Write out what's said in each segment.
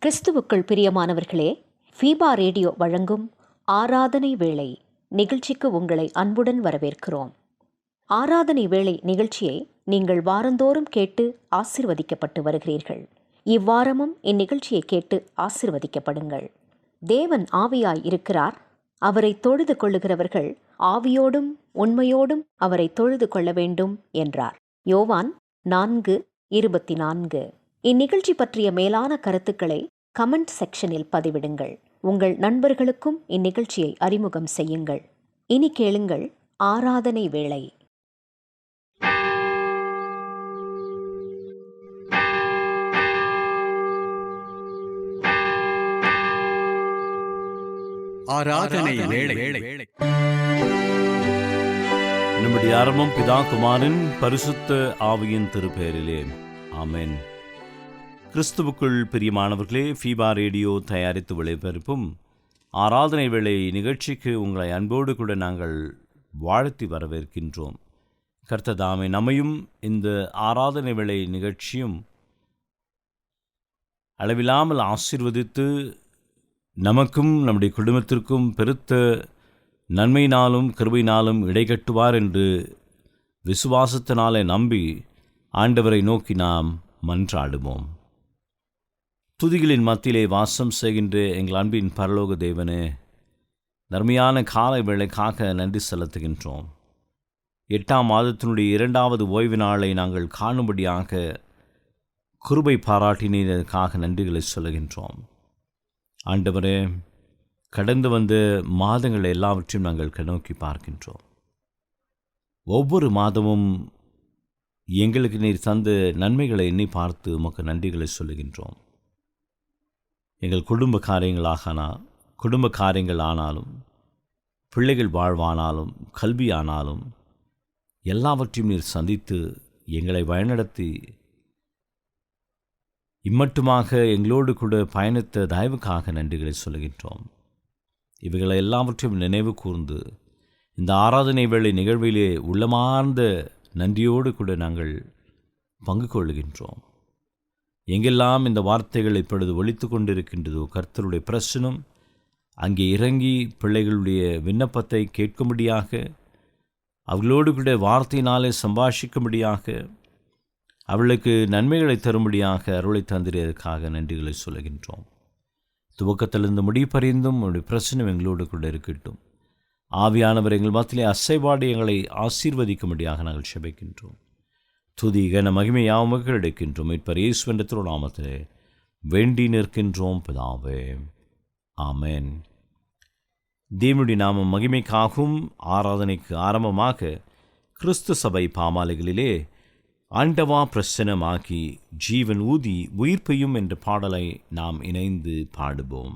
கிறிஸ்துவுக்குள் பிரியமானவர்களே, FIBA radio வழங்கும் ஆராதனை வேளை நிகழ்ச்சிக்கு உங்களை அன்புடன் வரவேற்கிறோம். ஆராதனை வேளை நிகழ்ச்சியை நீங்கள் வாரந்தோறும் கேட்டு ஆசிர்வதிக்கப்பட்டு வருகிறீர்கள். இவ்வாரமும் இந்நிகழ்ச்சியை கேட்டு ஆசிர்வதிக்கப்படுங்கள். தேவன் ஆவியாய் இருக்கிறார். அவரை தொழுது கொள்ளுகிறவர்கள் ஆவியோடும் உண்மையோடும் அவரை தொழுது கொள்ள வேண்டும் என்றார். யோவான் 4:24. இந்நிகழ்ச்சி பற்றிய மேலான கருத்துக்களை கமெண்ட் செக்ஷனில் பதிவிடுங்கள். உங்கள் நண்பர்களுக்கும் இந்நிகழ்ச்சியை அறிமுகம் செய்யுங்கள். இனி கேளுங்கள் ஆராதனை வேளை. ஆராதனை வேளை. நம்முடைய ஆரம்பம் பிதா குமாரன் பரிசுத்த ஆவியின் திருப்பெயரிலே. ஆமென். கிறிஸ்துவுக்குள் பிரியமானவர்களே, ஃபீபா ரேடியோ தயாரித்து ஒளிபரப்பும் ஆராதனை வேளை நிகழ்ச்சிக்கு உங்களை அன்போடு கூட நாங்கள் வாழ்த்தி வரவேற்கின்றோம். கர்த்ததாமே நம்மையும் இந்த ஆராதனை வேளை நிகழ்ச்சியும் அளவில்லாமல் ஆசீர்வதித்து நமக்கும் நம்முடைய குடும்பத்திற்கும் பெருத்த நன்மையினாலும் கிருபையினாலும் இடைகட்டுவார் என்று விசுவாசத்தினாலே நம்பி ஆண்டவரை நோக்கி நாம் மன்றாடுவோம். துதிகளின் மத்தியிலே வாசம் செய்கின்ற எங்கள் அன்பின் பரலோக தேவனே, நன்மையான காலை வேளைக்காக நன்றி செலுத்துகின்றோம். 8ஆம் மாதத்தினுடைய 2வது ஓய்வு நாளை நாங்கள் காணும்படியாக கிருபை பாராட்டினதற்காக நன்றிகளை சொல்லுகின்றோம். ஆண்டவரே, கடந்து வந்த மாதங்கள் எல்லாவற்றையும் நாங்கள் கண்ணோக்கி பார்க்கின்றோம். ஒவ்வொரு மாதமும் எங்களுக்கு நீர் தந்த நன்மைகளை எண்ணி பார்த்து உமக்கு நன்றிகளை சொல்லுகின்றோம். எங்கள் குடும்ப காரியங்கள் ஆனாலும், பிள்ளைகள் வாழ்வானாலும், கல்வி ஆனாலும் எல்லாவற்றையும் நீர் சந்தித்து எங்களை வழிநடத்தி இம்மட்டுமாக எங்களோடு கூட பயணித்த தயவுக்காக நன்றிகளை சொல்லுகின்றோம். இவைகளை எல்லாவற்றையும் நினைவு கூர்ந்து இந்த ஆராதனை வேளை நிகழ்விலே உள்ளமார்ந்த நன்றியோடு கூட நாங்கள் பங்கு கொள்ளுகின்றோம். எங்கெல்லாம் இந்த வார்த்தைகள் இப்பொழுது ஒலித்து கொண்டிருக்கின்றதோ, கர்த்தருடைய பிரசனம் அங்கே இறங்கி பிள்ளைகளுடைய விண்ணப்பத்தை கேட்கும்படியாக, அவர்களோடு கூட வார்த்தையினாலே சம்பாஷிக்கும்படியாக, அவளுக்கு நன்மைகளை தரும்படியாக அருளை தந்திரதற்காக நன்றிகளை சொல்லுகின்றோம். துவக்கத்திலிருந்து முடிப்பறிந்தும் உடைய பிரசனம் எங்களோடு கூட இருக்கட்டும். ஆவியானவர் எங்கள் மத்தியிலே அசைவாடி எங்களை ஆசீர்வதிக்கும்படியாக நாங்கள் செபிக்கின்றோம். துதி கன மகிமை யாவுமக்கு எடுக்கின்றோம். மீட்பர் இயேசுவின் நாமத்திலே வேண்டி நிற்கின்றோம் பிதாவே. ஆமென். தேவனுடைய நாமம் மகிமைக்காகவும் ஆராதனைக்கு ஆரம்பமாக கிறிஸ்து சபை பாமாலைகளிலே ஆண்டவா பிரசன்னமாகி ஜீவன் ஊதி உயிர்ப்பையும் என்ற பாடலை நாம் இணைந்து பாடுவோம்.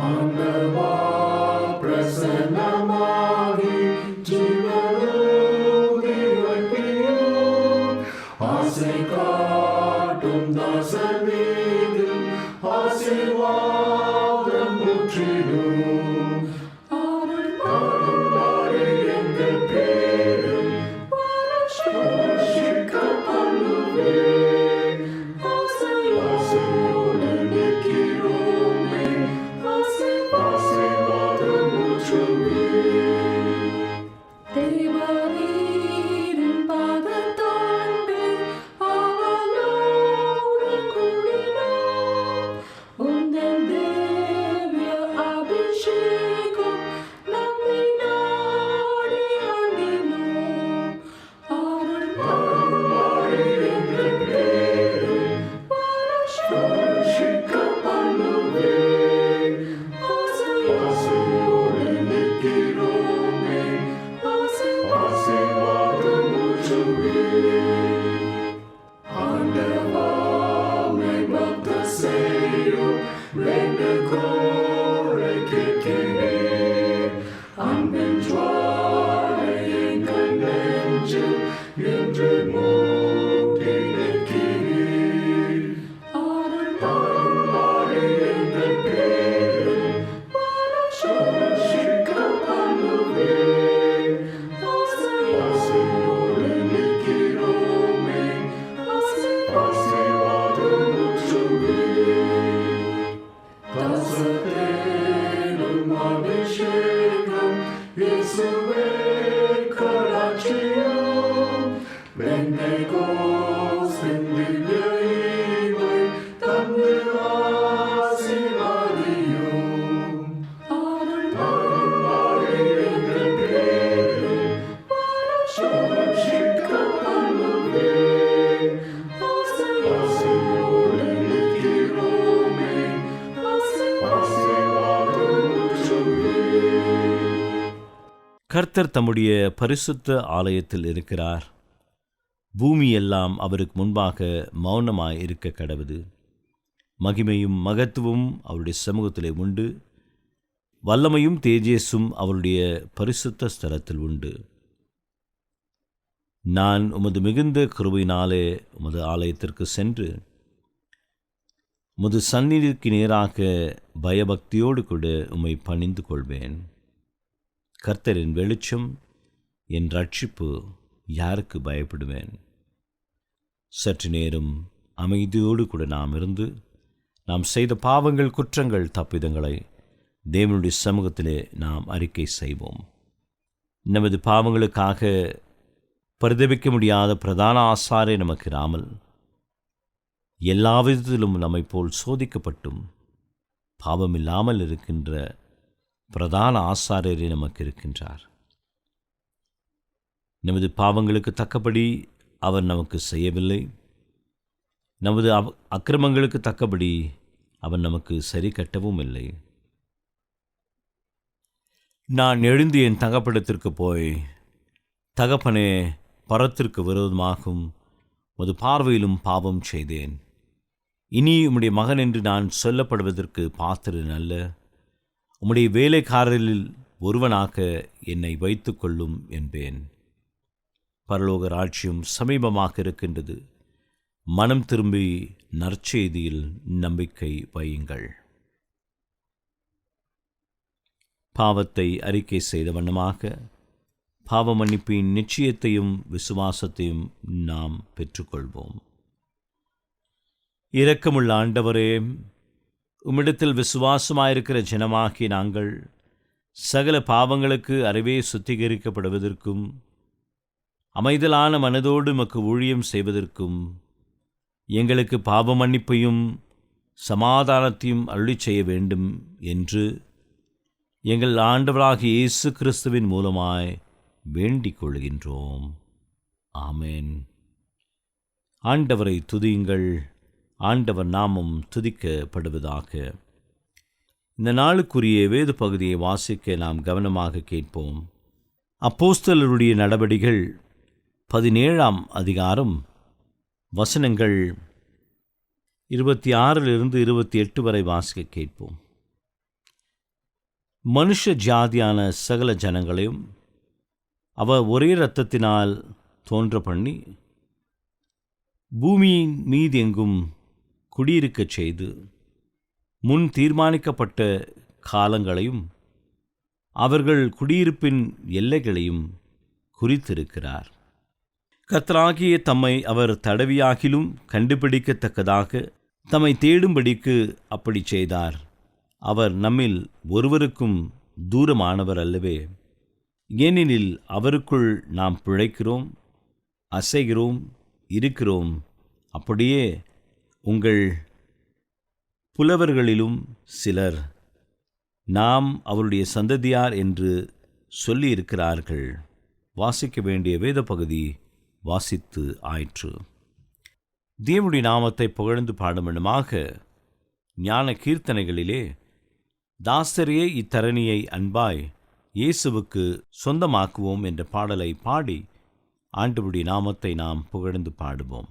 ஆண்டவா பிரசன்னமாகி ஜீவனூதி உயிர்ப்பையும் ஆசை காட்டும் தாசன் மீது ஆசீர்வாதம் ஊற்றிடும். அருள்மாறி எங்கள் பேரில் வருஷிக்க பண்ணுவேன். ஆசையோடு நிற்கிறோமே, ஆசீர்வாதம் ஊற்றுவேன். தேவரீரின் பாதத்தாண்டு அவளோடு கூடினோம். உந்தன் தேவிய அபிஷேகம் பெந்தெகோஸ்தின் திவ்ய ஈவை தந்து ஆசீர்வதியும். அருள்வாழி எங்கள் பேரில் போஷிக்கப்படுவே. ஆசையோடு நிற்கிறோமே, ஆசீர்வாதம் ஊற்றுவே. கர்த்தர் தம்முடைய பரிசுத்த ஆலயத்தில் இருக்கிறார். பூமி எல்லாம் அவருக்கு முன்பாக மௌனமாய் இருக்க கடவுது. மகிமையும் மகத்துவமும் அவருடைய சமூகத்திலே உண்டு. வல்லமையும் தேஜேசும் அவருடைய பரிசுத்த ஸ்தலத்தில் உண்டு. நான் உமது மிகுந்த கிருபையினாலே உமது ஆலயத்திற்கு சென்று உமது சந்நிதிக்கு நேராக பயபக்தியோடு கூட உம்மை பணிந்து கொள்வேன். கர்த்தரின் வெளிச்சம் என் ரட்சிப்பு, யாருக்கு பயப்படுவேன்? சற்று நேரம் அமைதியோடு கூட நாம் இருந்து நாம் செய்த பாவங்கள், குற்றங்கள், தப்பிதங்களை தேவனுடைய சமூகத்திலே நாம் அறிக்கை செய்வோம். நமது பாவங்களுக்காக பரிதபிக்க முடியாத பிரதான ஆசாரியர் நமக்கு இராமல், எல்லா விதத்திலும் நம்மை போல் சோதிக்கப்பட்டும் பாவமில்லாமல் இருக்கின்ற பிரதான ஆசாரியரே நமக்கு இருக்கின்றார். நமது பாவங்களுக்கு தக்கபடி அவர் நமக்கு செய்யவில்லை. நமது அக்கிரமங்களுக்கு தக்கபடி அவர் நமக்கு சரி கட்டவும் இல்லை. நான் எழுந்து என் தகப்படத்திற்கு போய், தகப்பனே, பரத்திற்கு விரோதமாகும் உமது பார்வையிலும் பாவம் செய்தேன். இனி உம்முடைய மகன் என்று நான் சொல்லப்படுவதற்கு பாத்திரன் அல்ல. உம்முடைய வேலைக்காரரில் ஒருவனாக என்னை வைத்து கொள்ளும் என்பேன். பரலோக ராஜ்யம் சமீபமாக இருக்கின்றது. மனம் திரும்பி நற்செய்தியில் நம்பிக்கை வையுங்கள். பாவத்தை அறிக்கை செய்த வண்ணமாக பாவ மன்னிப்பின் நிச்சயத்தையும் விசுவாசத்தையும் நாம் பெற்றுக்கொள்வோம். இரக்கமுள்ள ஆண்டவரே, உம்மிடத்தில் விசுவாசமாயிருக்கிற ஜனமாகி நாங்கள் சகல பாவங்களுக்கு அறிவே சுத்திகரிக்கப்படுவதற்கும் அமைதலான மனதோடு மக்கு ஊழியம் செய்வதற்கும் எங்களுக்கு பாவ மன்னிப்பையும் சமாதானத்தையும் அருளிச் செய்ய வேண்டும் என்று எங்கள் ஆண்டவராகிய இயேசு கிறிஸ்துவின் மூலமாய் வேண்டிக் கொள்கின்றோம். ஆமென். ஆண்டவரை துதியுங்கள். ஆண்டவர் நாமம் துதிக்கப்படுவதாக. இந்த நாளுக்குரிய வேத பகுதியை வாசிக்க நாம் கவனமாக கேட்போம். அப்போஸ்தலருடைய நடபடிகள் 17ஆம் அதிகாரம் வசனங்கள் 26-28 வரை வாசிக்க கேட்போம். மனுஷ ஜாதியான சகல ஜனங்களையும் அவர் ஒரே இரத்தத்தினால் தோன்ற பண்ணி பூமியின் மீதெங்கும் குடியிருக்கச் செய்து முன் தீர்மானிக்கப்பட்ட காலங்களையும் அவர்கள் குடியிருப்பின் எல்லைகளையும் குறித்திருக்கிறார். கர்த்தராகிய தம்மை அவர் தடவியாகிலும் கண்டுபிடிக்கத்தக்கதாக தம்மை தேடும்படிக்கு அப்படி செய்தார். அவர் நம்மில் ஒருவருக்கும் தூரமானவர் அல்லவே. ஏனெனில் அவருக்குள் நாம் பிழைக்கிறோம், அசைகிறோம், இருக்கிறோம். அப்படியே உங்கள் புலவர்களிலும் சிலர் நாம் அவருடைய சந்ததியார் என்று சொல்லியிருக்கிறார்கள். வாசிக்க வேண்டிய வேத பகுதி வாசித்து ஆயிற்று. தேவனுடைய நாமத்தை புகழ்ந்து பாடுமனுமாக ஞான கீர்த்தனைகளிலே தாசரே இத்தரணியை அன்பாய் இயேசுவுக்கு சொந்தமாக்குவோம் என்ற பாடலை பாடி ஆண்டவருடைய நாமத்தை நாம் புகழ்ந்து பாடுவோம்.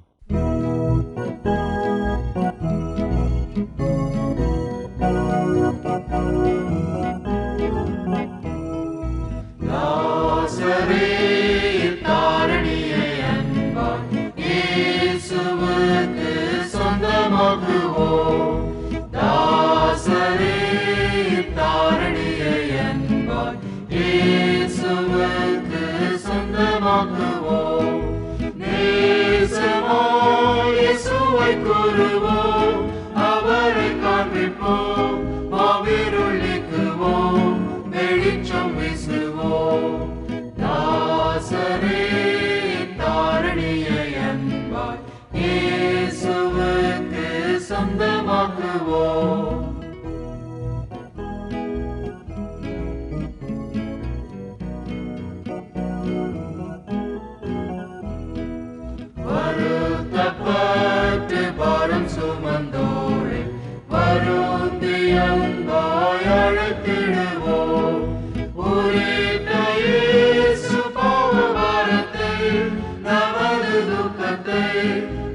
நேசமாய் இயேசுவுக்கு சொந்தமாக்குவோம். வருத்தப்பட்டு பாரம் சுமந்தோரை வருந்தி அன்பாய் அழைத்திடுவோம். உரித்த இயேசு பாவபாரத்தை, நமது துக்கத்தை,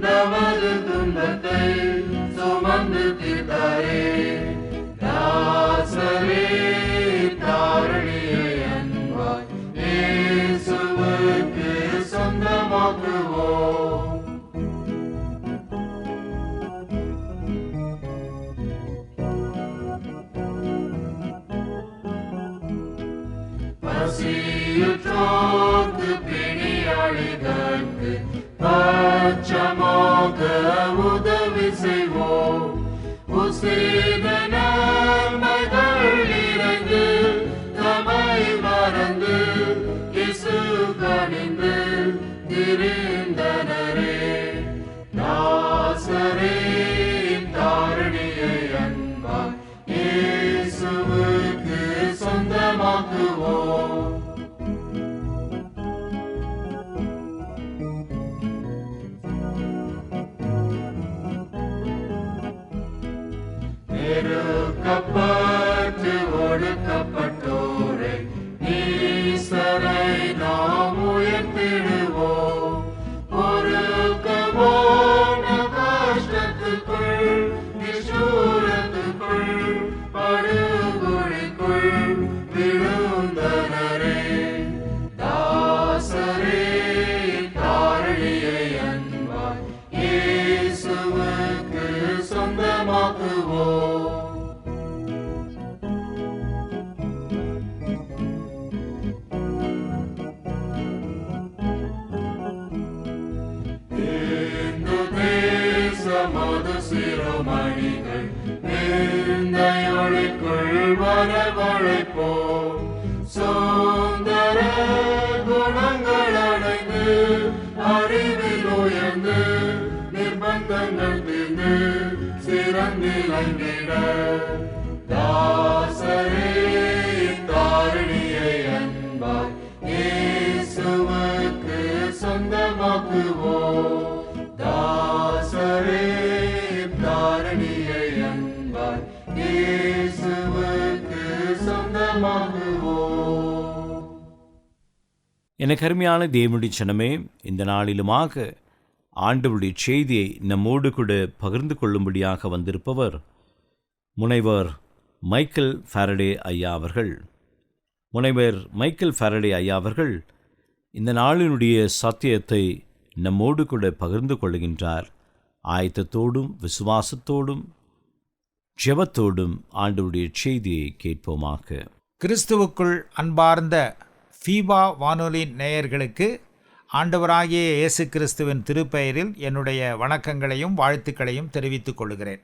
நமது துன்பத்தை சுமந்து தீர்த்தாரே. தாசரே தாரணியை அன்பாய் இயேசுவுக்கு சொந்தமாக்குவோம். பசியுற்றோர்க்கு பிணியாளிகளுக்கு பட்சமாக உதவி செய்வோம். உசேத நன்மைகள் நிறைந்து தமை மறந்து இயேசு கனிந்து திரிந்தனரே. தாசரே தாரணியை அன்பாய் இயேசுவுக்கு சொந்தமாக்குவோம். நெருக்கப்பட்டு ஒடுக்கப்பட்டோரை நீசரை நாம் உயர்த்திடுவோம். பொறுக்கமான கஷ்டத்துக்குள் நிஷ்டூரத்துக்குள் படுகொழிக்குள் விழுந்தனரே. தாசரே தாரணியை அன்பாய் இயேசுவுக்கு சொந்தமாக்குவோம். இந்து தேசமது சிறுமணிகள் நிந்தையொளிக்குள் வரவழைப்போம். சுந்தர குணங்கள் அடைந்து அறிவில் உயர்ந்து நிர்பந்தங்கள் தீர்ந்து சிறந்திலங்கிட. தாசரே தாரணியை அன்பாய் இயேசுவுக்கு சொந்தமாக்குவோம். தாசரே தாரணியை அன்பாய் இயேசுவுக்கு சொந்தமாக்குவோம். எனக்கு அருமையான தேவனுடைய சனமே, இந்த நாளிலுமாக ஆண்டவருடைய செய்தியை நம்மோடு கூட பகிர்ந்து கொள்ளும்படியாக வந்திருப்பவர் முனைவர் மைக்கேல் ஃபாரடே ஐயா அவர்கள். முனைவர் மைக்கேல் ஃபாரடே ஐயா அவர்கள் இந்த நாளினுடைய சத்தியத்தை நம்மோடு கூட பகிர்ந்து கொள்கின்றார். ஆயத்தத்தோடும் விசுவாசத்தோடும் ஜெபத்தோடும் ஆண்டவருடைய செய்தியை கேட்போமாக. கிறிஸ்துவுக்குள் அன்பார்ந்த ஃபீபா வானொலி நேயர்களுக்கு ஆண்டவராகிய இயேசு கிறிஸ்துவின் திருப்பெயரில் என்னுடைய வணக்கங்களையும் வாழ்த்துக்களையும் தெரிவித்துக் கொள்கிறேன்.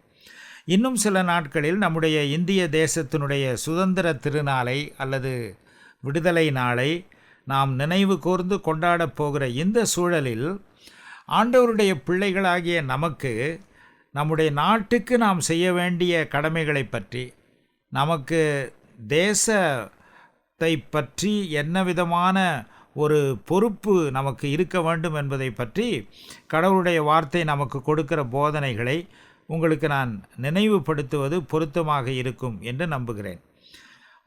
இன்னும் சில நாட்களில் நம்முடைய இந்திய தேசத்தினுடைய சுதந்திர திருநாளை அல்லது விடுதலை நாளை நாம் நினைவு கூர்ந்து கொண்டாடப் போகிற இந்த சூழலில் ஆண்டவருடைய பிள்ளைகளாகிய நமக்கு நம்முடைய நாட்டுக்கு நாம் செய்ய வேண்டிய கடமைகளை பற்றி, நமக்கு தேசத்தை பற்றி என்ன விதமான ஒரு பொறுப்பு நமக்கு இருக்க வேண்டும் என்பதை பற்றி கடவுளுடைய வார்த்தை நமக்கு கொடுக்கிற போதனைகளை உங்களுக்கு நான் நினைவுபடுத்துவது பொருத்தமாக இருக்கும் என்று நம்புகிறேன்.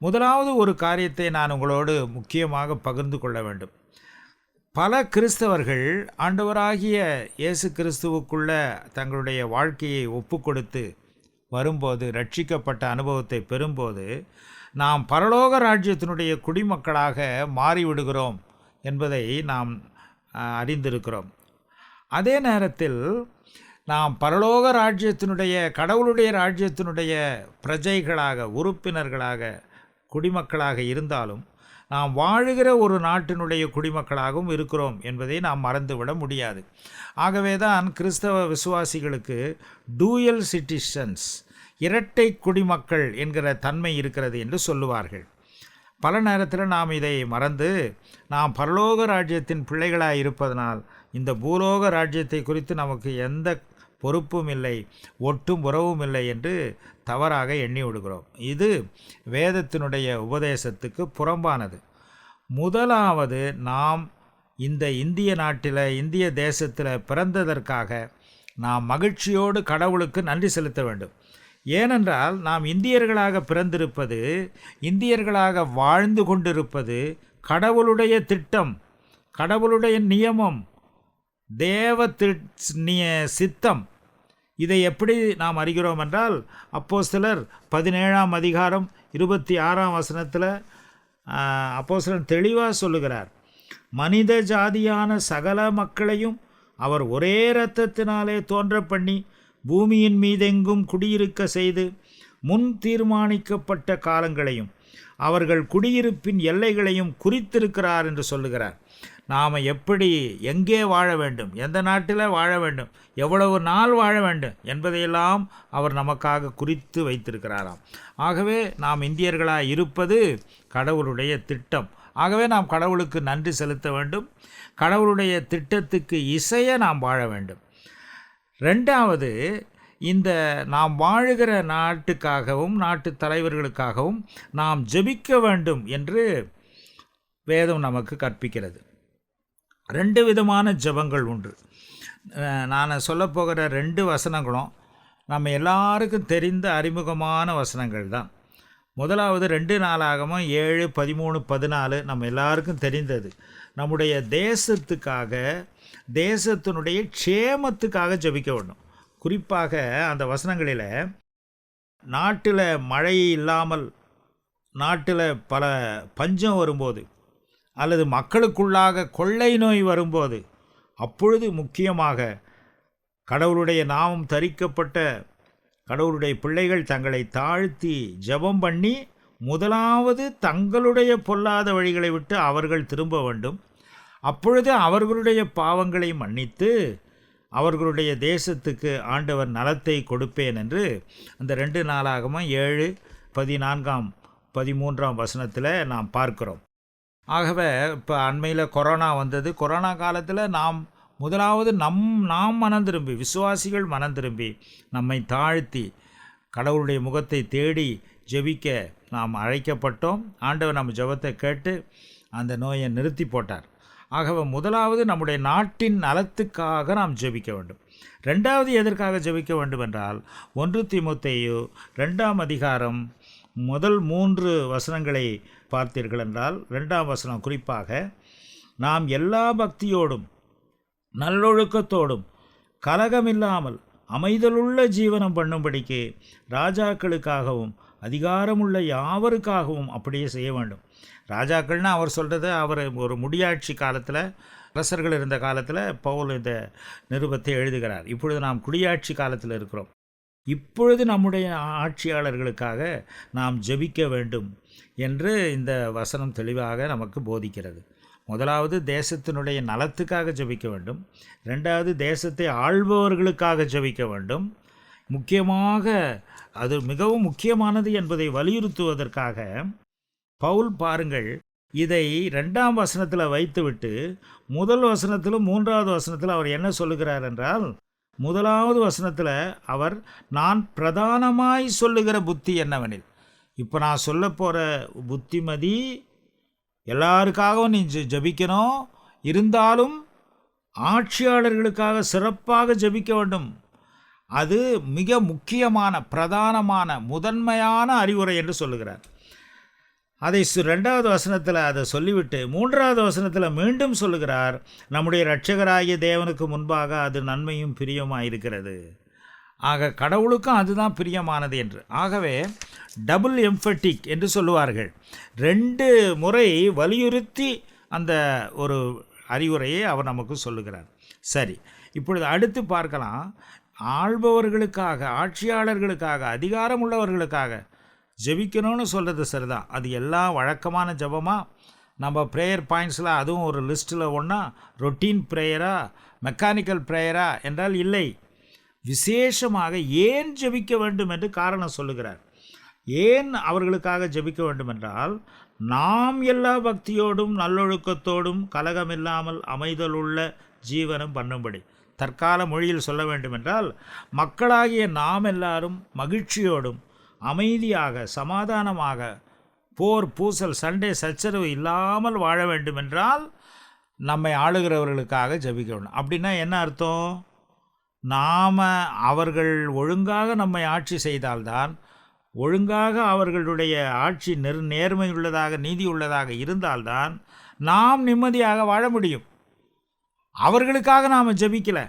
முதலாவது ஒரு காரியத்தை நான் உங்களோடு முக்கியமாக பகிர்ந்து கொள்ள வேண்டும். பல கிறிஸ்தவர்கள் ஆண்டவராகிய இயேசு கிறிஸ்துவுக்குள்ள தங்களுடைய வாழ்க்கையை ஒப்பு கொடுத்து வரும்போது, ரட்சிக்கப்பட்ட அனுபவத்தை பெறும்போது, நாம் பரலோக ராஜ்யத்தினுடைய குடிமக்களாக மாறிவிடுகிறோம் என்பதை நாம் அறிந்திருக்கிறோம். அதே நேரத்தில் நாம் பரலோக ராஜ்யத்தினுடைய, கடவுளுடைய ராஜ்யத்தினுடைய பிரஜைகளாக, உறுப்பினர்களாக, குடிமக்களாக இருந்தாலும் நாம் வாழுகிற ஒரு நாட்டினுடைய குடிமக்களாகவும் இருக்கிறோம் என்பதை நாம் மறந்துவிட முடியாது. ஆகவே தான் கிறிஸ்தவ விசுவாசிகளுக்கு டூயல் சிட்டிசன்ஸ், இரட்டை குடிமக்கள் என்கிற தன்மை இருக்கிறது என்று சொல்லுவார்கள். பல நேரத்தில் நாம் இதை மறந்து நாம் பரலோக ராஜ்யத்தின் பிள்ளைகளாக இருப்பதனால் இந்த பூலோக ராஜ்யத்தை குறித்து நமக்கு எந்த பொறுப்பும் இல்லை, ஒட்டும் உறவும் இல்லை என்று தவறாக எண்ணி விடுகிறோம். இது வேதத்தினுடைய உபதேசத்துக்கு புறம்பானது. முதலாவது, நாம் இந்த இந்திய நாட்டில், இந்திய தேசத்தில் பிறந்ததற்காக நாம் மகிழ்ச்சியோடு கடவுளுக்கு நன்றி செலுத்த வேண்டும். ஏனென்றால் நாம் இந்தியர்களாக பிறந்திருப்பது, இந்தியர்களாக வாழ்ந்து கொண்டிருப்பது கடவுளுடைய திட்டம், கடவுளுடைய நியமம், தேவ சித்தம். இதை எப்படி நாம் அறிகிறோம் என்றால், அப்போஸ்தலர் 17ஆம் அதிகாரம் 26ஆம் வசனத்தில் அப்போஸ்தலன் தெளிவாக சொல்லுகிறார், மனித ஜாதியான சகல மக்களையும் அவர் ஒரே இரத்தத்தினாலே தோன்ற பண்ணி பூமியின் மீதெங்கும் குடியிருக்க செய்து முன் தீர்மானிக்கப்பட்ட காலங்களையும் அவர்கள் குடியிருப்பின் எல்லைகளையும் குறித்திருக்கிறார் என்று சொல்லுகிறார். நாம் எப்படி, எங்கே வாழ வேண்டும், எந்த நாட்டில் வாழ வேண்டும், எவ்வளவு நாள் வாழ வேண்டும் என்பதையெல்லாம் அவர் நமக்காக குறித்து வைத்திருக்கிறாராம். ஆகவே நாம் இந்தியர்களாக இருப்பது கடவுளுடைய திட்டம். ஆகவே நாம் கடவுளுக்கு நன்றி செலுத்த வேண்டும், கடவுளுடைய திட்டத்துக்கு இசைய நாம் வாழ வேண்டும். ரெண்டாவது, இந்த நாம் வாழுகிற நாட்டுக்காகவும் நாட்டு தலைவர்களுக்காகவும் நாம் ஜெபிக்க வேண்டும் என்று வேதம் நமக்கு கற்பிக்கிறது. 2 விதமான ஜெபங்கள் உண்டு. நான் சொல்லப்போகிற 2 வசனங்களும் நம்ம எல்லாருக்கும் தெரிந்த அறிமுகமான வசனங்கள் தான். முதலாவது 2 நாளாகமம் 7, 13, 14 நம்ம எல்லாருக்கும் தெரிந்தது. நம்முடைய தேசத்துக்காக, தேசத்தினுடைய க்ஷேமத்துக்காக ஜெபிக்க வேண்டும். குறிப்பாக அந்த வசனங்களில் நாட்டில் மழை இல்லாமல், நாட்டில் பல பஞ்சம் வரும்போது, அல்லது மக்களுக்குள்ளாக கொள்ளை நோய் வரும்போது, அப்பொழுது முக்கியமாக கடவுளுடைய நாமம் தரிக்கப்பட்ட கடவுளுடைய பிள்ளைகள் தங்களை தாழ்த்தி ஜெபம் பண்ணி முதலாவது தங்களுடைய பொல்லாத வழிகளை விட்டு அவர்கள் திரும்ப வேண்டும். அப்பொழுது அவர்களுடைய பாவங்களை மன்னித்து அவர்களுடைய தேசத்துக்கு ஆண்டவர் நலத்தை கொடுப்பேன் என்று அந்த 2 நாளாகமம் 7, 14, 13 வசனத்தில் நாம் பார்க்கிறோம். ஆகவே இப்போ அண்மையில் கொரோனா வந்தது. கொரோனா காலத்தில் நாம் முதலாவது நாம் மனம் திரும்பி, விசுவாசிகள் மனம் திரும்பி நம்மை தாழ்த்தி கடவுளுடைய முகத்தை தேடி ஜெபிக்க நாம் அழைக்கப்பட்டோம். ஆண்டவர் நம்ம ஜெபத்தை கேட்டு அந்த நோயை நிறுத்தி போட்டார். ஆகவே முதலாவது நம்முடைய நாட்டின் நலத்துக்காக நாம் ஜெபிக்க வேண்டும். ரெண்டாவது எதற்காக ஜெபிக்க வேண்டும் என்றால், 1 தீமோத்தேயு 2ஆம் அதிகாரம் முதல் 3 வசனங்களை பார்த்தீர்கள் என்றால், 2ஆம் வசனம் குறிப்பாக, நாம் எல்லா பக்தியோடும் நல்லொழுக்கத்தோடும் கலகமில்லாமல் அமைதலுள்ள ஜீவனம் பண்ணும்படிக்கு ராஜாக்களுக்காகவும் அதிகாரமுள்ள யாவருக்காகவும் அப்படியே செய்ய வேண்டும். ராஜாக்கள்னால் அவர் சொல்கிறது, அவர் ஒரு முடியாட்சி காலத்தில், அரசர்கள் இருந்த காலத்தில் பவுல் இந்த நிருபத்தை எழுதுகிறார். இப்பொழுது நாம் குடியாட்சி காலத்தில் இருக்கிறோம். இப்பொழுது நம்முடைய ஆட்சியாளர்களுக்காக நாம் ஜெபிக்க வேண்டும் என்று இந்த வசனம் தெளிவாக நமக்கு போதிக்கிறது. முதலாவது தேசத்தினுடைய நலத்துக்காக ஜெபிக்க வேண்டும். ரெண்டாவது தேசத்தை ஆள்பவர்களுக்காக ஜெபிக்க வேண்டும். முக்கியமாக அது மிகவும் முக்கியமானது என்பதை வலியுறுத்துவதற்காக பவுல் பாருங்கள், இதை 2ஆம் வசனத்தில் வைத்துவிட்டு முதல் வசனத்திலும் 3வது வசனத்தில் அவர் என்ன சொல்லுகிறார் என்றால், முதலாவது வசனத்தில் அவர், நான் பிரதானமாய் சொல்லுகிற புத்தி என்னவெனில், இப்போ நான் சொல்ல போகிற புத்திமதி எல்லாருக்காகவும் நீ ஜெபிக்கணும், இருந்தாலும் ஆட்சியாளர்களுக்காக சிறப்பாக ஜெபிக்க வேண்டும். அது மிக முக்கியமான, பிரதானமான, முதன்மையான அறிவுரை என்று சொல்லுகிறார். அதை 2வது வசனத்தில் அதை சொல்லிவிட்டு 3வது வசனத்தில் மீண்டும் சொல்லுகிறார், நம்முடைய இரட்சகராகிய தேவனுக்கு முன்பாக அது நன்மையும் பிரியமாக இருக்கிறது. ஆக கடவுளுக்கும் அதுதான் பிரியமானது என்று. ஆகவே டபுள் எம்ஃபட்டிக் என்று சொல்லுவார்கள். 2 முறை வலியுறுத்தி அந்த ஒரு அறிவுரையை அவர் நமக்கு சொல்லுகிறார். சரி, இப்பொழுது அடுத்து பார்க்கலாம். ஆள்பவர்களுக்காக, ஆட்சியாளர்களுக்காக, அதிகாரம் உள்ளவர்களுக்காக ஜெபிக்கணும்னு சொல்கிறது சரிதான். அது எல்லாம் வழக்கமான ஜெபமாக நம்ம ப்ரேயர் பாயிண்ட்ஸில் அதுவும் ஒரு லிஸ்ட்டில் ஒன்றா, ரொட்டீன் ப்ரேயரா, மெக்கானிக்கல் ப்ரேயரா என்றால் இல்லை. விசேஷமாக ஏன் ஜெபிக்க வேண்டும் என்று காரணம் சொல்லுகிறார். ஏன் அவர்களுக்காக ஜெபிக்க வேண்டும் என்றால், நாம் எல்லா பக்தியோடும் நல்லொழுக்கத்தோடும் கலகமில்லாமல் அமைதலுள்ள ஜீவனம் பண்ணும்படி. தற்கால மொழியில் சொல்ல வேண்டுமென்றால், மக்களாகிய நாம் எல்லாரும் மகிழ்ச்சியோடும் அமைதியாக சமாதானமாக போர் பூசல் சண்டை சச்சரவு இல்லாமல் வாழ வேண்டுமென்றால் நம்மை ஆளுகிறவர்களுக்காக ஜெபிக்க வேண்டும். அப்படின்னா என்ன அர்த்தம்? நாம் அவர்கள் ஒழுங்காக நம்மை ஆட்சி செய்தால்தான், ஒழுங்காக அவர்களுடைய ஆட்சி நேர்மை உள்ளதாக நீதி உள்ளதாக இருந்தால்தான் நாம் நிம்மதியாக வாழ முடியும். அவர்களுக்காக நாம் ஜெபிக்கலை,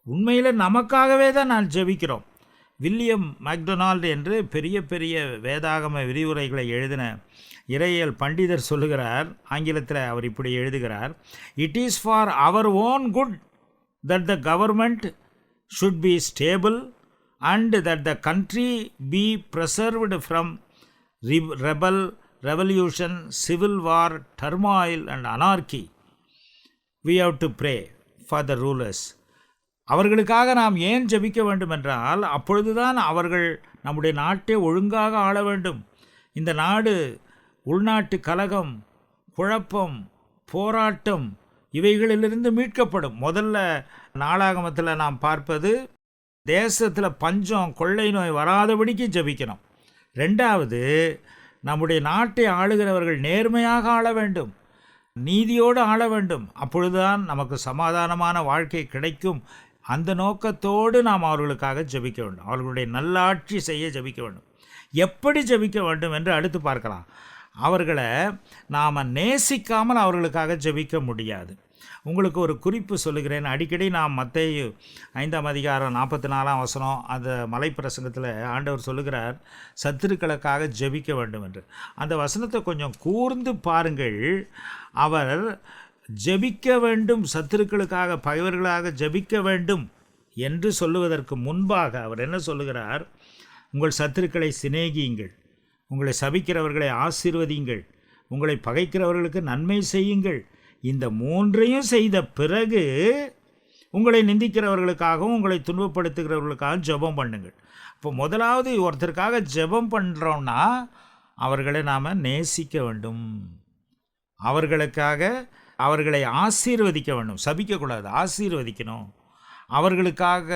உண்மையில் நமக்காகவே தான் நான் ஜெபிக்கிறோம். வில்லியம் மேக்டொனால்டு என்று பெரிய பெரிய வேதாகம விரிவுரைகளை எழுதின இறையியல் பண்டிதர் சொல்லுகிறார். ஆங்கிலத்தில் அவர் இப்படி எழுதுகிறார்: it is for our own good that the government should be stable and that the country be preserved from revolution, civil war, turmoil and anarchy. We have to pray for the rulers. அவர்களுக்காக நாம் ஏன் ஜெபிக்க வேண்டும் என்றால், அப்பொழுதுதான் அவர்கள் நம்முடைய நாட்டை ஒழுங்காக ஆள வேண்டும். இந்த நாடு உள்நாட்டு கலகம், குழப்பம், போராட்டம் இவைகளிலிருந்து மீட்கப்படும். முதல்ல நாளாகமத்தில் நாம் பார்ப்பது, தேசத்தில் பஞ்சம் கொள்ளை நோய் வராதபடிக்கு ஜெபிக்கணும். ரெண்டாவது, நம்முடைய நாட்டை ஆளுகிறவர்கள் நேர்மையாக ஆள வேண்டும், நீதியோடு ஆள வேண்டும். அப்பொழுதுதான் நமக்கு சமாதானமான வாழ்க்கை கிடைக்கும். அந்த நோக்கத்தோடு நாம் அவர்களுக்காக ஜெபிக்க வேண்டும், அவர்களுடைய நல்லாட்சி செய்ய ஜெபிக்க வேண்டும். எப்படி ஜெபிக்க வேண்டும் என்று அடுத்து பார்க்கலாம். அவர்களை நாம் நேசிக்காமல் அவர்களுக்காக ஜெபிக்க முடியாது. உங்களுக்கு ஒரு குறிப்பு சொல்லுகிறேன். அடிக்கடி நாம் மத்தேயு 5:44 அந்த மலைப்பிரசங்கத்தில் ஆண்டவர் சொல்லுகிறார், சத்துருக்களுக்காக ஜெபிக்க வேண்டும் என்று. அந்த வசனத்தை கொஞ்சம் கூர்ந்து பாருங்கள். அவர் ஜெபிக்க வேண்டும், சத்துருக்களுக்காக பகைவர்களாக ஜெபிக்க வேண்டும் என்று சொல்லுவதற்கு முன்பாக அவர் என்ன சொல்லுகிறார்? உங்கள் சத்துருக்களை சிநேகியுங்கள், உங்களை சபிக்கிறவர்களை ஆசீர்வதியுங்கள், உங்களை பகைக்கிறவர்களுக்கு நன்மை செய்யுங்கள். இந்த மூன்றையும் செய்த பிறகு உங்களை நிந்திக்கிறவர்களுக்காகவும் உங்களை துன்பப்படுத்துகிறவர்களுக்காகவும் ஜெபம் பண்ணுங்கள். இப்போ முதலாவது ஒருத்தருக்காக ஜெபம் பண்ணுறோன்னா அவர்களை நாம் நேசிக்க வேண்டும், அவர்களுக்காக அவர்களை ஆசீர்வதிக்க வேண்டும். சபிக்கக்கூடாது, ஆசீர்வதிக்கணும். அவர்களுக்காக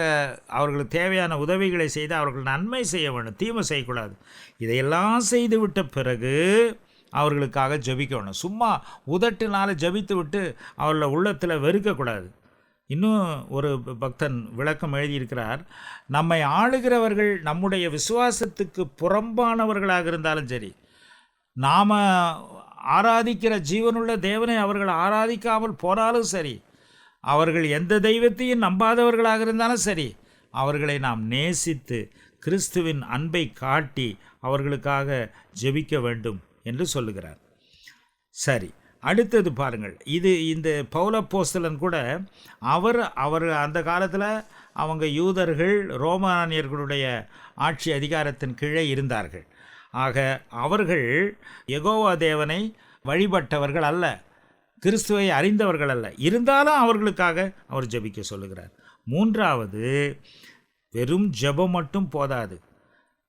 அவர்களுக்கு தேவையான உதவிகளை செய்து அவர்கள் நன்மை செய்ய வேண்டும், தீமை செய்யக்கூடாது. இதையெல்லாம் செய்துவிட்ட பிறகு அவர்களுக்காக ஜெபிக்க வேணும். சும்மா உதட்டினால் ஜெபித்து விட்டு அவர்கள உள்ளத்தில் வெறுக்கக்கூடாது. இன்னும் ஒரு பக்தன் விளக்கம் எழுதியிருக்கிறார், நம்மை ஆளுகிறவர்கள் நம்முடைய விசுவாசத்துக்கு புறம்பானவர்களாக இருந்தாலும் சரி, நாம் ஆராதிக்கிற ஜீவனுள்ள தேவனை அவர்கள் ஆராதிக்காமல் போனாலும் சரி, அவர்கள் எந்த தெய்வத்தையும் நம்பாதவர்களாக இருந்தாலும் சரி, அவர்களை நாம் நேசித்து கிறிஸ்துவின் அன்பை காட்டி அவர்களுக்காக ஜெபிக்க வேண்டும் என்று சொல்லுகிறார். சரி, அடுத்தது பாருங்கள். இந்த பவுலப்போஸ்தலன் கூட அவர் அந்த காலத்தில் அவங்க யூதர்கள் ரோமானியர்களுடைய ஆட்சி அதிகாரத்தின் கீழே இருந்தார்கள். ஆக அவர்கள் யெகோவா தேவனை வழிபட்டவர்கள் அல்ல, கிறிஸ்துவை அறிந்தவர்கள் அல்ல. இருந்தாலும் அவர்களுக்காக அவர் ஜெபிக்க சொல்லுகிறார். மூன்றாவது, வெறும் ஜெபம் மட்டும் போதாது.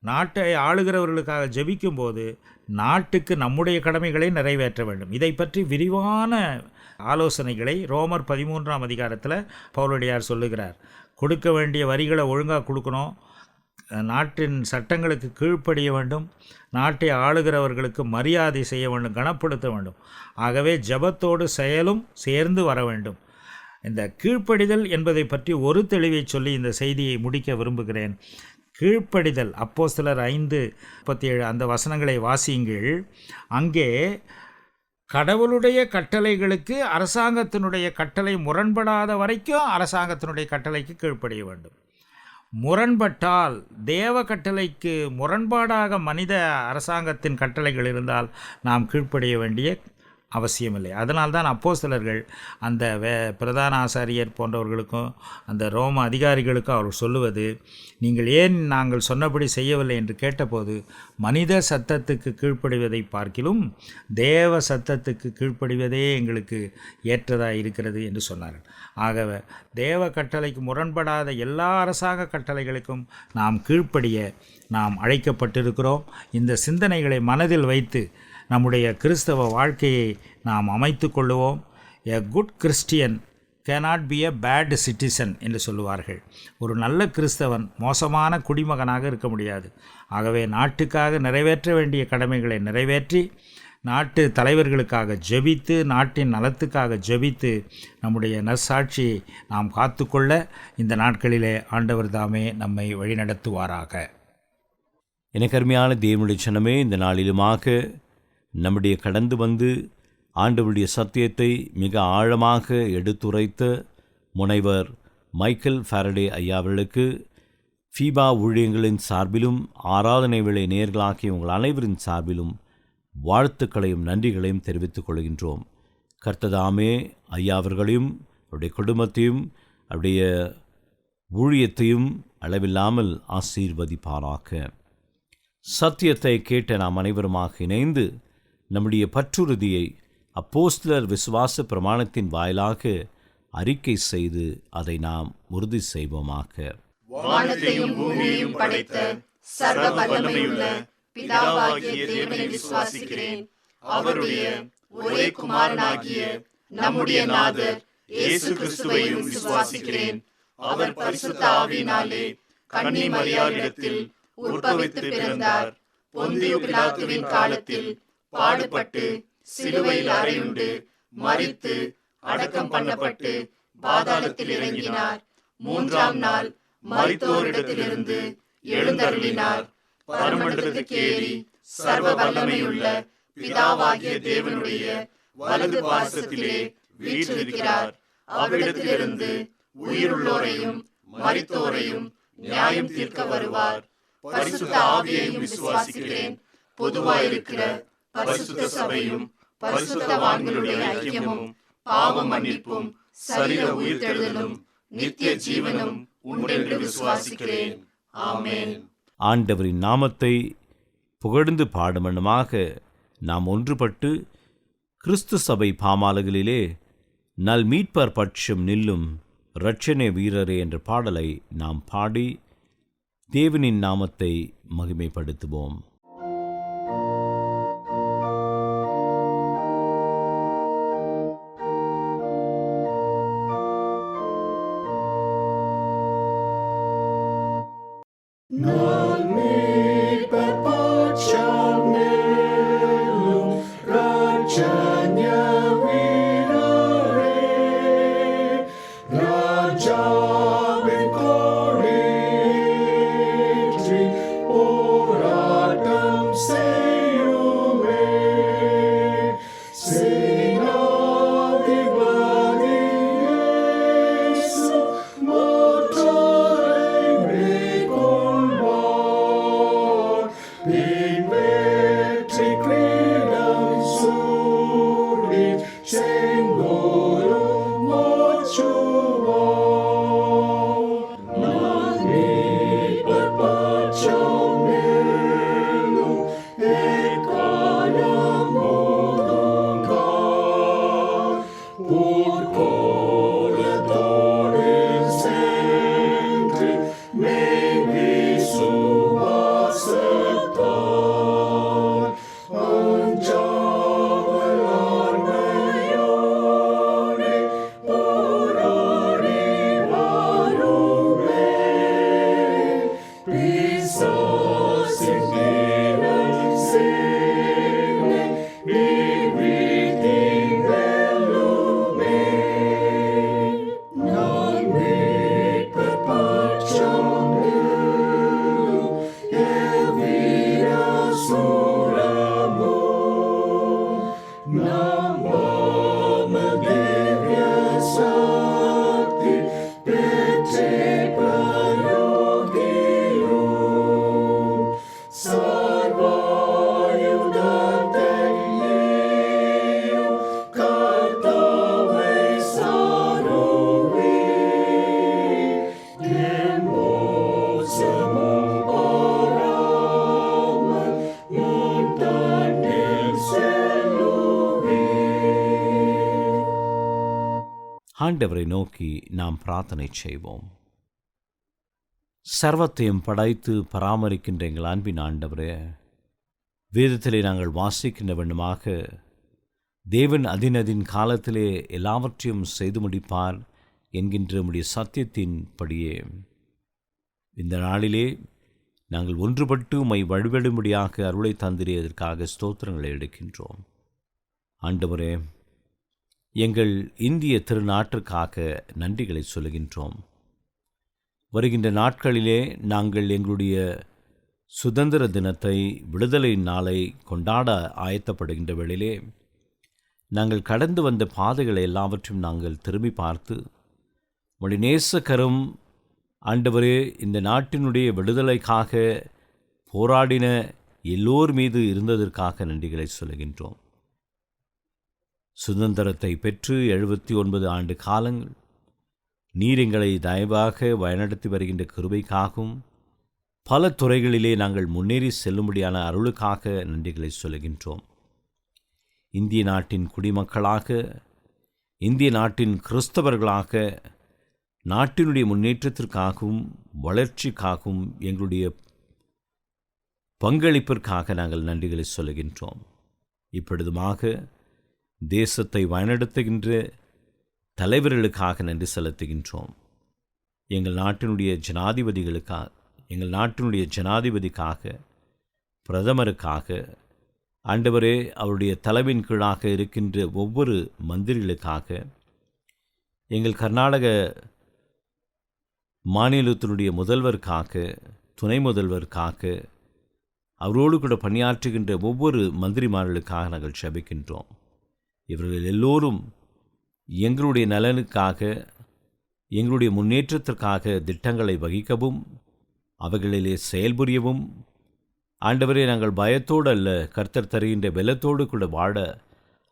நாட்டை ஆளுகிறவர்களுக்காக ஜெபிக்கும்போது நாட்டுக்கு நம்முடைய கடமைகளை நிறைவேற்ற வேண்டும். இதை பற்றி விரிவான ஆலோசனைகளை ரோமர் 13 பவுலடியார் சொல்லுகிறார். கொடுக்க வேண்டிய வரிகளை ஒழுங்காக கொடுக்கணும், நாட்டின் சட்டங்களுக்கு கீழ்ப்படிய வேண்டும், நாட்டை ஆளுகிறவர்களுக்கு மரியாதை செய்ய வேண்டும், கனப்படுத்த வேண்டும். ஆகவே ஜெபத்தோடு செயலும் சேர்ந்து வர வேண்டும். இந்த கீழ்ப்படிதல் என்பதை பற்றி ஒரு தெளிவை சொல்லி இந்த செய்தியை முடிக்க விரும்புகிறேன். கீழ்ப்படிதல், அப்போஸ்தலர் 5:37 அந்த வசனங்களை வாசியுங்கள். அங்கே கடவுளுடைய கட்டளைகளுக்கு அரசாங்கத்தினுடைய கட்டளை முரண்படாத வரைக்கும் அரசாங்கத்தினுடைய கட்டளைக்கு கீழ்ப்படிய வேண்டும். முரண்பட்டால், தேவ கட்டளைக்கு முரண்பாடாக மனித அரசாங்கத்தின் கட்டளைகள் இருந்தால் நாம் கீழ்ப்படிய வேண்டிய அவசியமில்லை. அதனால்தான் அப்போஸ்தலர்கள் அந்த பிரதான ஆசாரியர் போன்றவர்களுக்கும் அந்த ரோம அதிகாரிகளுக்கும் அவர் சொல்லுவது, நீங்கள் ஏன் நாங்கள் சொன்னபடி செய்யவில்லை என்று கேட்டபோது, மனித சத்தத்துக்கு கீழ்ப்படிவதை பார்க்கிலும் தேவ சத்தத்துக்கு கீழ்ப்படிவதே எங்களுக்கு ஏற்றதாக இருக்கிறது என்று சொன்னார்கள். ஆகவே தேவ கட்டளைக்கு முரண்படாத எல்லா அரசாங்க கட்டளைகளுக்கும் நாம் கீழ்ப்படிய நாம் அழைக்கப்பட்டிருக்கிறோம். இந்த சிந்தனைகளை மனதில் வைத்து நம்முடைய கிறிஸ்தவ வாழ்க்கையை நாம் அமைத்து கொள்ளுவோம். A good Christian cannot be a bad citizen என்று சொல்லுவார்கள். ஒரு நல்ல கிறிஸ்தவன் மோசமான குடிமகனாக இருக்க முடியாது. ஆகவே நாட்டுக்காக நிறைவேற்ற வேண்டிய கடமைகளை நிறைவேற்றி, நாட்டு தலைவர்களுக்காக ஜெபித்து, நாட்டின் நலத்துக்காக ஜெபித்து, நம்முடைய நற்சாட்சியை நாம் காத்துக்கொள்ள இந்த நாட்களிலே ஆண்டவர் தாமே நம்மை வழிநடத்துவாராக. எனக்கு அருமையான தேவனுடைய ஜனமே, இந்த நாளிலுமாக நம்முடைய கடந்து வந்து ஆண்டவருடைய சத்தியத்தை மிக ஆழமாக எடுத்துரைத்த முனைவர் மைக்கேல் ஃபாரடே ஐயா அவர்களுக்கு ஃபீபா ஊழியங்களின் சார்பிலும் ஆராதனை வேளை நேயர்களாகிய உங்கள் அனைவரின் சார்பிலும் வாழ்த்துக்களையும் நன்றிகளையும் தெரிவித்துக் கொள்கின்றோம். கர்த்ததாமே ஐயா அவர்களையும் அவருடைய குடும்பத்தையும் அவருடைய ஊழியத்தையும் அளவில்லாமல் ஆசீர்வதிப்பாராக. சத்தியத்தை கேட்ட நாம் அனைவருமாக இணைந்து நம்முடைய பற்றுறுதியை அப்போஸ்தலர் விசுவாச பிரமாணத்தின் வாயிலாக அறிக்கை செய்து அதை நாம் உறுதி செய்வோமாக. வானத்தையும் பூமியையும் படைத்த சர்வ வல்லமையுள்ள பிதாவாகிய தேவனை விசுவாசிக்கிறேன். அவருடைய ஒரே குமாரனாகிய நம்முடைய நாதர் இயேசு கிறிஸ்துவையும் விசுவாசிக்கிறேன். அவர் பரிசுத்த ஆவியினாலே கன்னி மரியாளிடத்தில் உற்பவித்து பிறந்தார். பொந்தியு பிலாத்துவின் காலத்தில் பாடுபட்டு சிலுவையில் அறையுண்டு மரித்து அடக்கம் பண்ணப்பட்டு பாதாளத்தில் இறங்கினார். மூன்றாம் நாள் மரித்தோரிடத்திலிருந்து எழுந்தருளினார். பரமண்டலத்துக்கு ஏறி சர்வ வல்லமையுள்ள பிதாவாகிய தேவனுடைய வலது பாசத்திலே வீற்றிருக்கிறார். அவரிடத்திலிருந்து உயிருள்ளோரையும் மரித்தோரையும் நியாயம் தீர்க்க வருவார். பரிசுத்த ஆவியையும் விசுவாசிக்கிறேன். பொதுவாயிருக்கிற பரிசுத்த சபையும் பரிசுத்தவான்களுடைய ஐக்கியமும் பாவ மன்னிப்பும் சரீர உயிர்த்தெழுதலும் நித்திய ஜீவனும் உண்டென்று விசுவாசிக்கிறேன். ஆமென். ஆண்டவரின் நாமத்தை புகழ்ந்து பாடுமனுமாக நாம் ஒன்றுபட்டு கிறிஸ்து சபை பாமாலைகளிலே நல் மீட்பர் பட்சம் நில்லும் இரட்சணை வீரரே என்ற பாடலை நாம் பாடி தேவனின் நாமத்தை மகிமைப்படுத்துவோம். ஆண்டவரை நோக்கி நாம் பிரார்த்தனை செய்வோம். சர்வத்தையும் படைத்து பராமரிக்கின்ற எங்கள் அன்பின் ஆண்டவரே, வேதத்திலே நாங்கள் வாசிக்கின்ற வண்ணமாக தேவன் அதினதின் காலத்திலே எல்லாவற்றையும் செய்து முடிப்பார், என்கின்ற நம்முடைய சத்தியத்தின்படியே இந்த நாளிலே நாங்கள் ஒன்றுபட்டு உம்மை வழிபடும்படியாக அருளை தந்திரியதற்காக ஸ்தோத்திரங்களை எடுக்கின்றோம். ஆண்டவரே, எங்கள் இந்திய திருநாட்டிற்காக நன்றிகளை சொல்லுகின்றோம். வருகின்ற நாட்களிலே நாங்கள் எங்களுடைய சுதந்திர தினத்தை, விடுதலை நாளை கொண்டாட ஆயத்தப்படுகின்ற வேளையிலே நாங்கள் கடந்து வந்த பாதைகளை எல்லாவற்றையும் நாங்கள் திரும்பி பார்த்து உம்முடைய நேசக்கரம் ஆண்டவரே இந்த நாட்டினுடைய விடுதலைக்காக போராடின எல்லோர் மீது இருந்ததற்காக நன்றிகளை சொல்லுகின்றோம். சுதந்திரத்தை பெற்று 79 ஆண்டு காலங்கள் நீர் எங்களை தயவாக வழிநடத்தி வருகின்ற கிருபைக்காகவும் பல துறைகளிலே நாங்கள் முன்னேறி செல்லும்படியான அருளுக்காக நன்றிகளை சொல்லுகின்றோம். இந்திய நாட்டின் குடிமக்களாக, இந்திய நாட்டின் கிறிஸ்தவர்களாக, நாட்டினுடைய முன்னேற்றத்திற்காகவும் வளர்ச்சிக்காகவும் எங்களுடைய பங்களிப்பிற்காக நாங்கள் நன்றிகளை சொல்லுகின்றோம். இப்பொழுதுமாக தேசத்தை வழிநடத்துகின்ற தலைவர்களுக்காக நன்றி செலுத்துகின்றோம். எங்கள் நாட்டினுடைய ஜனாதிபதிக்காக, பிரதமருக்காக, ஆண்டவரே அவருடைய தலைவின் கீழாக இருக்கின்ற ஒவ்வொரு மந்திரிகளுக்காக, எங்கள் கர்நாடக மாநிலத்தினுடைய முதல்வருக்காக, துணை முதல்வருக்காக, அவரோடு கூட பணியாற்றுகின்ற ஒவ்வொரு மந்திரிமார்களுக்காக நாங்கள் ஜெபிக்கின்றோம். இவர்கள் எல்லோரும் எங்களுடைய நலனுக்காக, எங்களுடைய முன்னேற்றத்திற்காக திட்டங்களை வகிக்கவும், அவைகளிலே செயல்புரியவும், ஆண்டவரே நாங்கள் பயத்தோடு அல்ல, கர்த்தர் தருகின்ற வெலத்தோடு கூட வாழ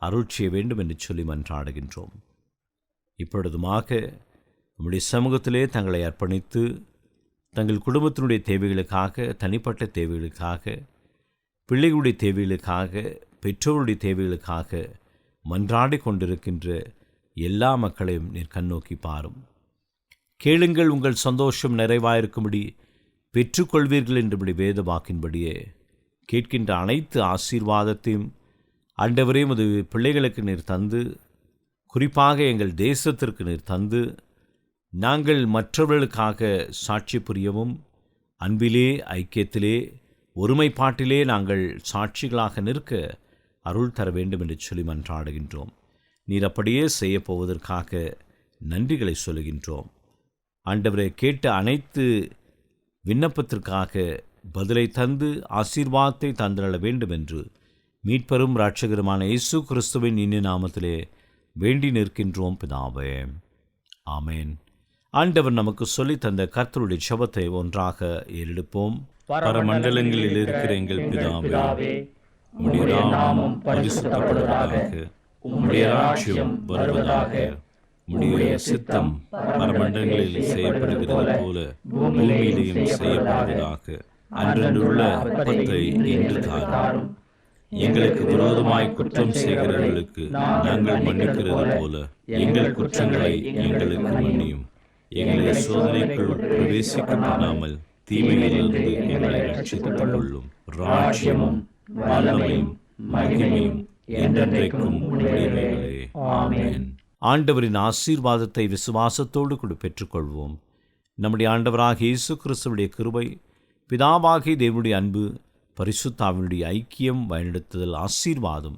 அருள் செய்ய வேண்டும் என்று சொல்லி மன்றாடுகின்றோம். இப்பொழுதுமாக நம்முடைய சமூகத்திலே தங்களை அர்ப்பணித்து தங்கள் குடும்பத்தினுடைய தேவைகளுக்காக, தனிப்பட்ட தேவைகளுக்காக, பிள்ளைகளுடைய தேவைகளுக்காக, பெற்றோருடைய தேவைகளுக்காக மன்றாடி கொண்டிருக்கின்ற எல்லா மக்களையும் நீர் கண்ணோக்கி பாரும். கேளுங்கள், உங்கள் சந்தோஷம் நிறைவாயிருக்கும்படி பெற்றுக்கொள்வீர்கள் என்றபடி வேத வாக்கின்படியே கேட்கின்ற அனைத்து ஆசீர்வாதத்தையும் ஆண்டவரே உமது பிள்ளைகளுக்கு நீர் தந்து, குறிப்பாக எங்கள் தேசத்திற்கு நீர் தந்து, நாங்கள் மற்றவர்களுக்காக சாட்சி புரியவும், அன்பிலே, ஐக்கியத்திலே, ஒருமைப்பாட்டிலே நாங்கள் சாட்சிகளாக நிற்க அருள் தர வேண்டும் என்று சொல்லி மன்றாடுகின்றோம். நீர் அப்படியே செய்யப்போவதற்காக நன்றிகளை சொல்லுகின்றோம். ஆண்டவரை கேட்ட அனைத்து விண்ணப்பத்திற்காக பதிலை தந்து ஆசீர்வாதத்தை தந்திரள வேண்டும் என்று மீட்பரும் இரட்சகருமான இயேசு கிறிஸ்துவின் இனிய நாமத்திலே வேண்டி நிற்கின்றோம் பிதாவே, ஆமேன். ஆண்டவர் நமக்கு சொல்லி தந்த கர்த்தருடைய ஜெபத்தை ஒன்றாக ஏறெடுப்போம். பரமண்டலங்களில் இருக்கிற எங்கள் பிதாவே, உம்முடைய நாமம் பரிசுத்தப்படுவதாக, உம்முடைய ராஜ்யம் வருவதாக, உம்முடைய சித்தம் பரமண்டலங்களில் செய்யப்படுகிறது போல பூமியிலேயும் செய்யப்படுவதாக. அன்றன்றுள்ள அப்பத்தை இன்று தாரும். எங்களுக்கு விரோதமாய் குற்றம் செய்கிறவர்களுக்கு நாங்கள் மன்னிக்கிறது போல எங்கள் குற்றங்களை எங்களுக்கு மன்னியும். எங்களை சோதனைக்குள் பிரவேசிக்க பண்ணாமல் தீமையிலிருந்து எங்களை ரட்சித்துக் கொள்ளும். ராஜ்யமும் வல்லமையும் மகிமையும் என்றென்றைக்கும் உம்முடையவைகளே. ஆமென். ஆண்டவரின் ஆசீர்வாதத்தை விசுவாசத்தோடு கூட பெற்றுக்கொள்வோம். நம்முடைய ஆண்டவராகிய இயேசு கிறிஸ்துவுடைய கிருபை, பிதாவாகிய தேவனுடைய அன்பு, பரிசுத்தாவினுடைய ஐக்கியம், வழிநடத்துதல், ஆசீர்வாதம்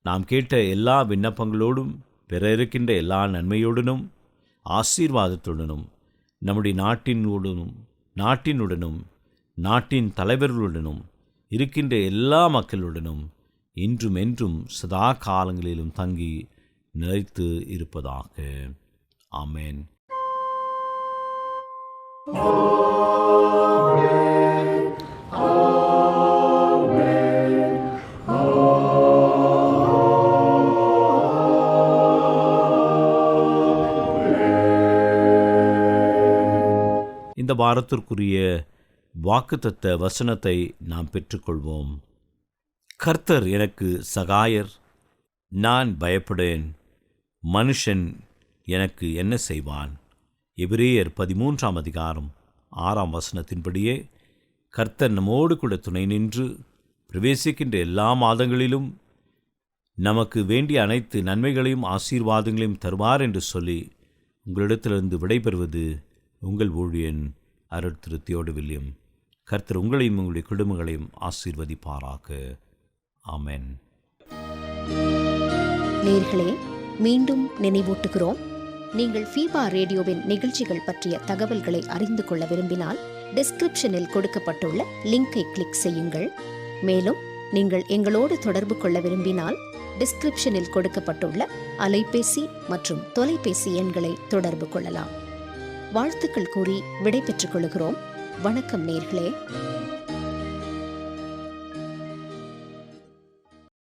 நாம் கேட்ட எல்லா விண்ணப்பங்களோடும் பெற இருக்கின்ற எல்லா நன்மையோடனும் ஆசீர்வாதத்துடனும் நம்முடைய நாட்டினுடனும் நாட்டின் தலைவர்களுடனும் இருக்கின்ற எல்லா மக்களுடனும் இன்றும் என்றும் சதா காலங்களிலும் தங்கி நிலைத்து இருப்பதாக. ஆமென். இந்த வாரத்திற்குரிய வாக்குத்தத்த வசனத்தை நாம் பெற்றுக்கொள்வோம். கர்த்தர் எனக்கு சகாயர், நான் பயப்படேன். மனுஷன் எனக்கு என்ன செய்வான்? எபிரேயர் 13ஆம் அதிகாரம் 6ஆம் வசனத்தின்படியே கர்த்தர் நம்மோடு கூட துணை நின்று பிரவேசிக்கின்ற எல்லா மாதங்களிலும் நமக்கு வேண்டிய அனைத்து நன்மைகளையும் ஆசீர்வாதங்களையும் தருவார் என்று சொல்லி உங்களிடத்திலிருந்து விடைபெறுவது உங்கள் ஊழியன் அருள் திரு தியோடு வில்லியம். கர்த்தர் உங்களையும் உங்களுடைய குடும்பங்களையும் ஆசீர்வதிப்பாராக. ஆமென். நேயர்களே, மீண்டும் நினைவூட்டுகிறோம், நீங்கள் ஃபீபா ரேடியோவின் நிகழ்ச்சிகள் பற்றிய தகவல்களை அறிந்து கொள்ள விரும்பினால் டிஸ்கிரிப்ஷனில் கொடுக்கப்பட்டுள்ள லிங்கை கிளிக் செய்யுங்கள். மேலும் நீங்கள் எங்களோடு தொடர்பு கொள்ள விரும்பினால் டிஸ்கிரிப்ஷனில் கொடுக்கப்பட்டுள்ள அலைபேசி மற்றும் தொலைபேசி எண்களை தொடர்பு கொள்ளலாம். வாழ்த்துக்கள் கூறி விடை பெற்றுக் கொள்கிறோம். வணக்கம் நேயர்களே.